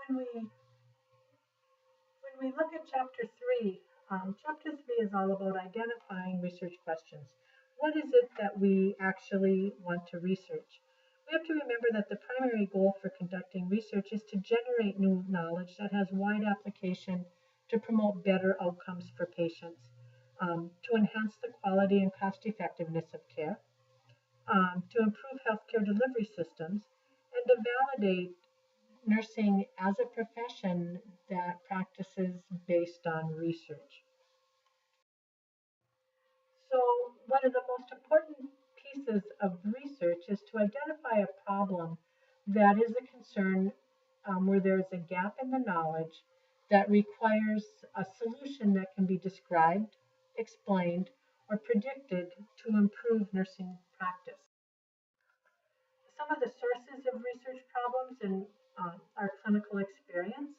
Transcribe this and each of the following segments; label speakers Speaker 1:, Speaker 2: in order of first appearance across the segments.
Speaker 1: when we look at chapter 3 is all about identifying research questions. What is it that we actually want to research? We have to remember that the primary goal for conducting research is to generate new knowledge that has wide application to promote better outcomes for patients, to enhance the quality and cost effectiveness of care, to improve healthcare delivery systems, and to validate nursing as a profession that practices based on research. So, one of the most important pieces of research is to identify a problem that is a concern where there is a gap in the knowledge that requires a solution that can be described, explained, or predicted to improve nursing practice. Some of the sources of research problems in our clinical experience,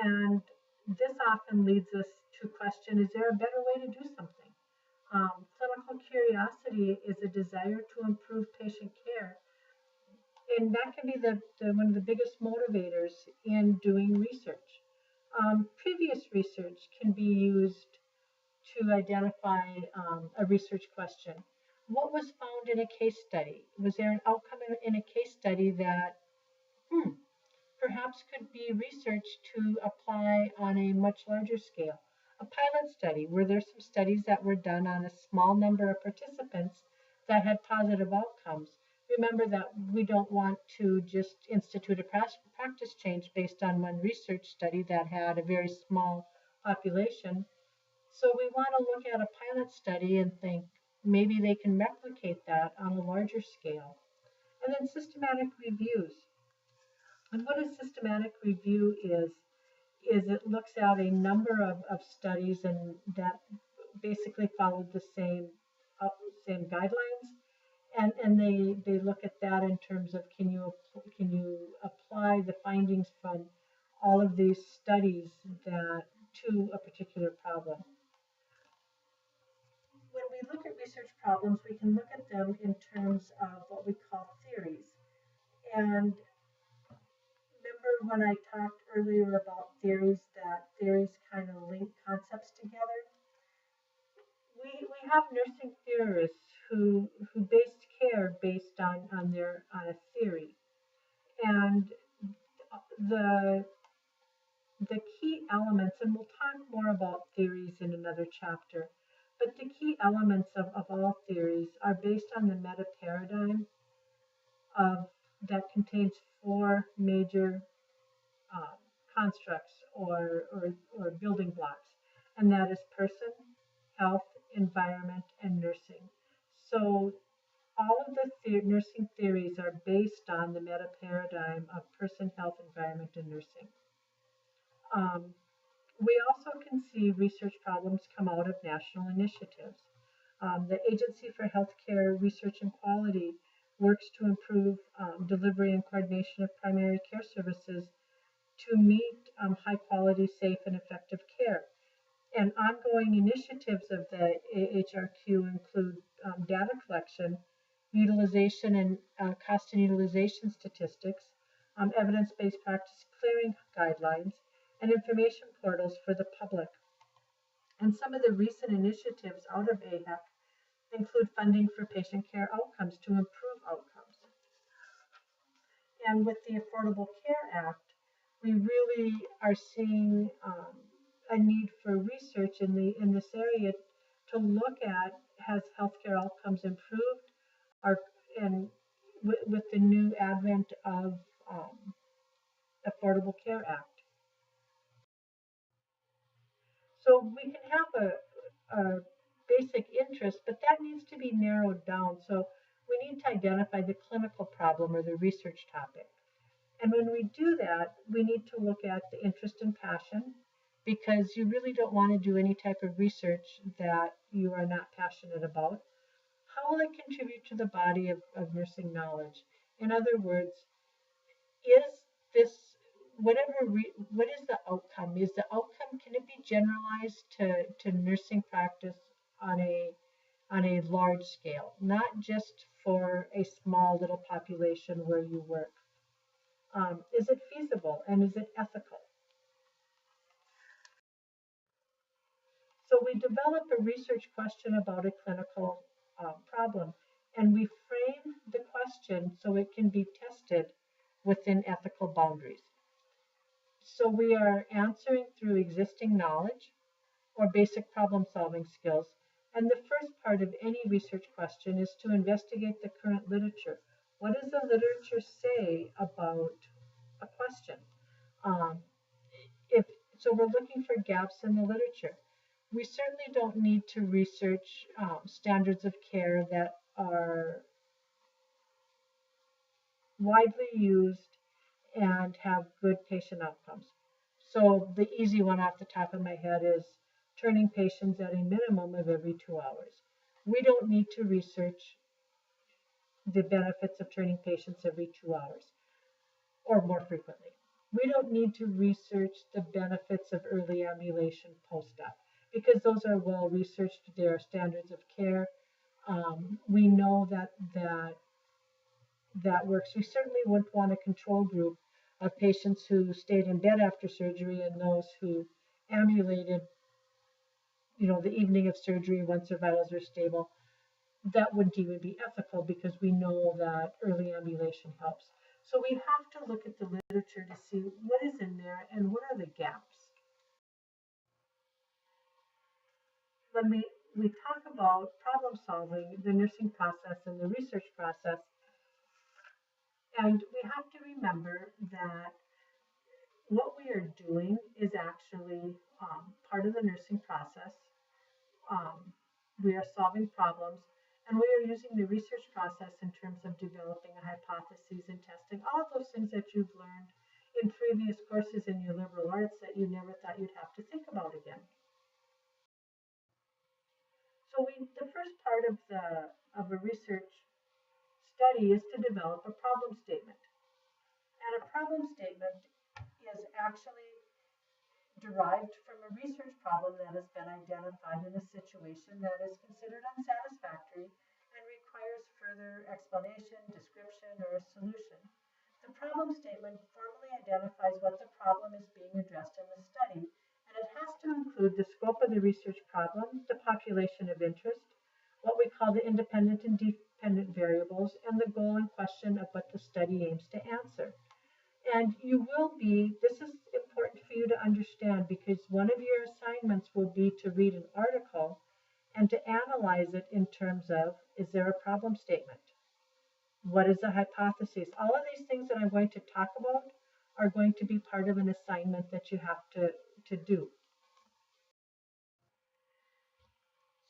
Speaker 1: and this often leads us to question, is there a better way to do something? Clinical curiosity is a desire to improve patient care, and that can be one of the biggest motivators in doing research. Previous research can be used to identify a research question. What was found in a case study? Was there an outcome in a case study that perhaps could be researched to apply on a much larger scale? A pilot study, were there some studies that were done on a small number of participants that had positive outcomes? Remember that we don't want to just institute a practice change based on one research study that had a very small population. So we want to look at a pilot study and think maybe they can replicate that on a larger scale. And then systematic reviews. And what a systematic review is it looks at a number of studies and that basically followed the same guidelines, and they look at that in terms of can you apply the findings from all of these studies to a particular problem. When we look at research problems, we can look at them in terms of what we call theories. And remember when I talked earlier about theories, that theories kind of link concepts together? We have nursing theorists who based care based on a theory. And the key elements, and we'll talk more about theories in another chapter, but the key elements of all theories are based on the meta paradigm that contains four major constructs or building blocks, and that is person, health, environment, and nursing. So all of the nursing theories are based on the meta paradigm of person, health, environment, and nursing. We also can see research problems come out of national initiatives. The Agency for Healthcare Research and Quality works to improve delivery and coordination of primary care services to meet high quality, safe, and effective care. And ongoing initiatives of the AHRQ include data collection, utilization and cost and utilization statistics, evidence-based practice clearing guidelines, and information portals for the public. And some of the recent initiatives out of AHEC include funding for patient care outcomes to improve outcomes. And with the Affordable Care Act, we really are seeing a need for research in this area to look at, has healthcare outcomes improved, and with the new advent of Affordable Care Act. So we can have a basic interest, but that needs to be narrowed down. So we need to identify the clinical problem or the research topic. And when we do that, we need to look at the interest and passion, because you really don't want to do any type of research that you are not passionate about. How will it contribute to the body of nursing knowledge? In other words, is this, what is the outcome? Is the outcome, can it be generalized to nursing practice on a large scale, not just for a small little population where you work? Is it feasible and is it ethical? So we develop a research question about a clinical problem, and we frame the question so it can be tested within ethical boundaries. So we are answering through existing knowledge or basic problem solving skills. And the first part of any research question is to investigate the current literature. What does the literature say about a question? Um, if so, we're looking for gaps in the literature. We certainly don't need to research standards of care that are widely used and have good patient outcomes. So the easy one off the top of my head is turning patients at a minimum of every 2 hours. We don't need to research the benefits of turning patients every 2 hours or more frequently. We don't need to research the benefits of early ambulation post-op because those are well researched. There are standards of care. We know that works. We certainly wouldn't want a control group of patients who stayed in bed after surgery and those who ambulated, the evening of surgery once their vitals are stable. That wouldn't even be ethical because we know that early ambulation helps. So we have to look at the literature to see what is in there and what are the gaps. When we talk about problem solving, the nursing process and the research process, and we have to remember that what we are doing is actually part of the nursing process. We are solving problems, and we are using the research process in terms of developing a hypothesis and testing all of those things that you've learned in previous courses in your liberal arts that you never thought you'd have to think about again. So the first part of a research study is to develop a problem statement. And a problem statement is actually derived from a research problem that has been identified in a situation that is considered unsatisfactory and requires further explanation, description, or a solution. The problem statement formally identifies what the problem is being addressed in the study, and it has to include the scope of the research problem, the population of interest, what we call the independent and dependent variables, and the goal and question of what the study aims to answer. And this is important for you to understand because one of your assignments will be to read an article and to analyze it in terms of, is there a problem statement? What is a hypothesis? All of these things that I'm going to talk about are going to be part of an assignment that you have to do.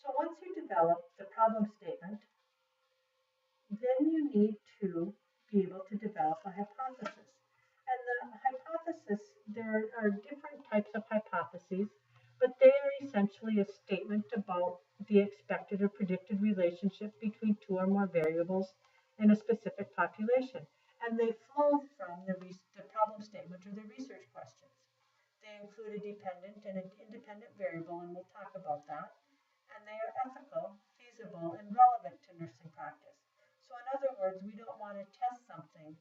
Speaker 1: So once you develop the problem statement, then you need to be able to develop a hypothesis. And the hypothesis, there are different types of hypotheses, but they are essentially a statement about the expected or predicted relationship between two or more variables in a specific population. And they flow from the problem statement or the research questions. They include a dependent and an independent variable, and we'll talk about that. And they are ethical, feasible, and relevant to nursing practice. So in other words, we don't want to test something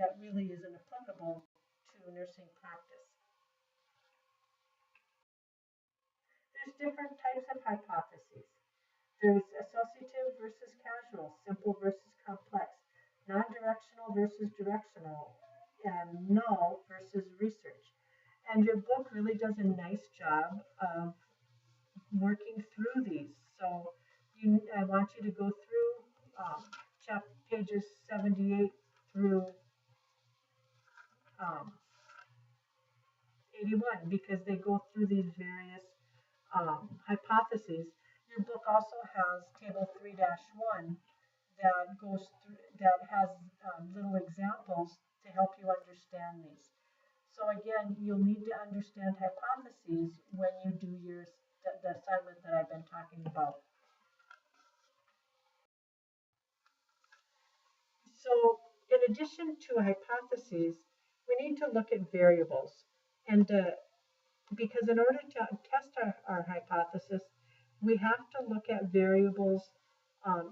Speaker 1: that really isn't applicable to nursing practice. There's different types of hypotheses. There's associative versus causal, simple versus complex, non-directional versus directional, and null versus research. And your book really does a nice job of working through these. So I want you to go through pages 78 through 81 because they go through these various hypotheses. Your book also has table 3-1 that has little examples to help you understand these. So again, you'll need to understand hypotheses when you do the assignment that I've been talking about. So in addition to hypotheses, we need to look at variables. And because in order to test our hypothesis, we have to look at variables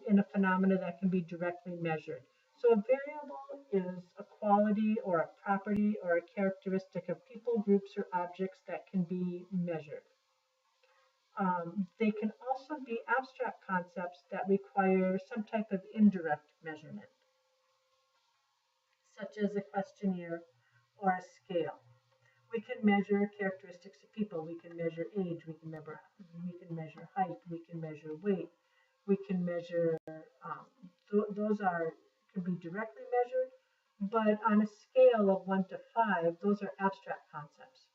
Speaker 1: in a phenomena that can be directly measured. So a variable is a quality or a property or a characteristic of people, groups, or objects that can be measured. They can also be abstract concepts that require some type of indirect measurement, such as a questionnaire or a scale. We can measure characteristics of people. We can measure age. We can measure height. We can measure weight. We can measure. Those can be directly measured, but on a scale of 1 to 5, those are abstract concepts.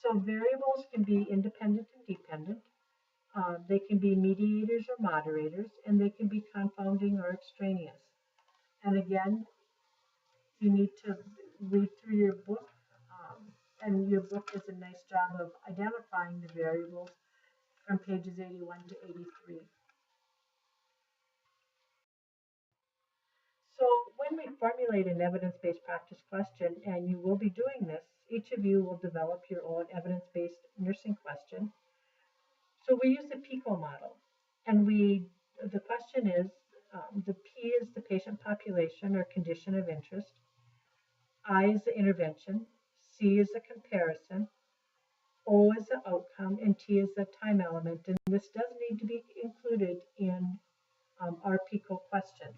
Speaker 1: So variables can be independent and dependent. They can be mediators or moderators, and they can be confounding or extraneous. And again, you need to read through your book, and your book does a nice job of identifying the variables from pages 81 to 83. So when we formulate an evidence-based practice question, and you will be doing this, each of you will develop your own evidence-based nursing question. So we use the PICO model, and the question is, the P is the patient population or condition of interest, I is the intervention, C is the comparison, O is the outcome, and T is the time element. And this does need to be included in our PICO questions.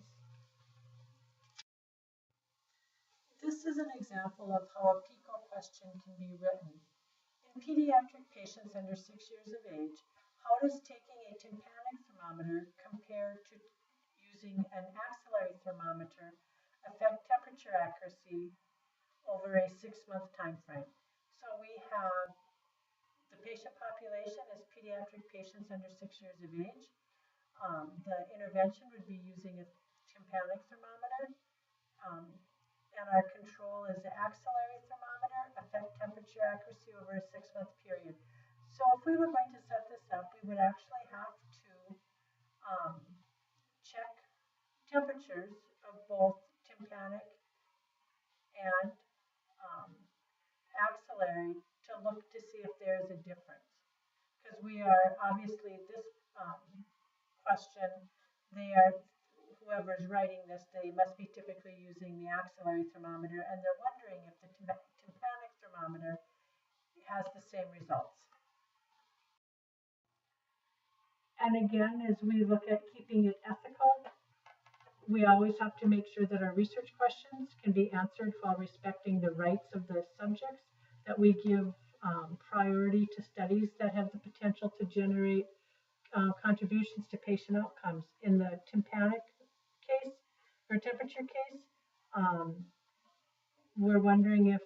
Speaker 1: This is an example of how a PICO question can be written. In pediatric patients under 6 years of age, how does taking a tympanic thermometer compared to using an axillary thermometer affect temperature accuracy over a 6-month time frame? So we have the patient population is pediatric patients under 6 years of age. The intervention would be using a tympanic thermometer. And our control is the axillary thermometer, affect temperature accuracy over a 6-month period. So if we were going to set this up, we would actually have to check temperatures of both tympanic and axillary to look to see if there is a difference. Because we are obviously this question, whoever is writing this, they must be typically using the axillary thermometer, and they're wondering if the tympanic thermometer has the same results. And again, as we look at keeping it ethical, we always have to make sure that our research questions can be answered while respecting the rights of the subjects, that we give priority to studies that have the potential to generate contributions to patient outcomes. In the tympanic case, or temperature case, we're wondering if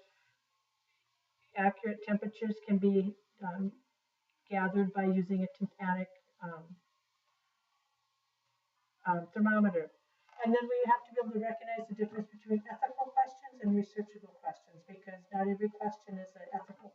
Speaker 1: accurate temperatures can be gathered by using a tympanic thermometer. And then we have to be able to recognize the difference between ethical questions and researchable questions, because not every question is an ethical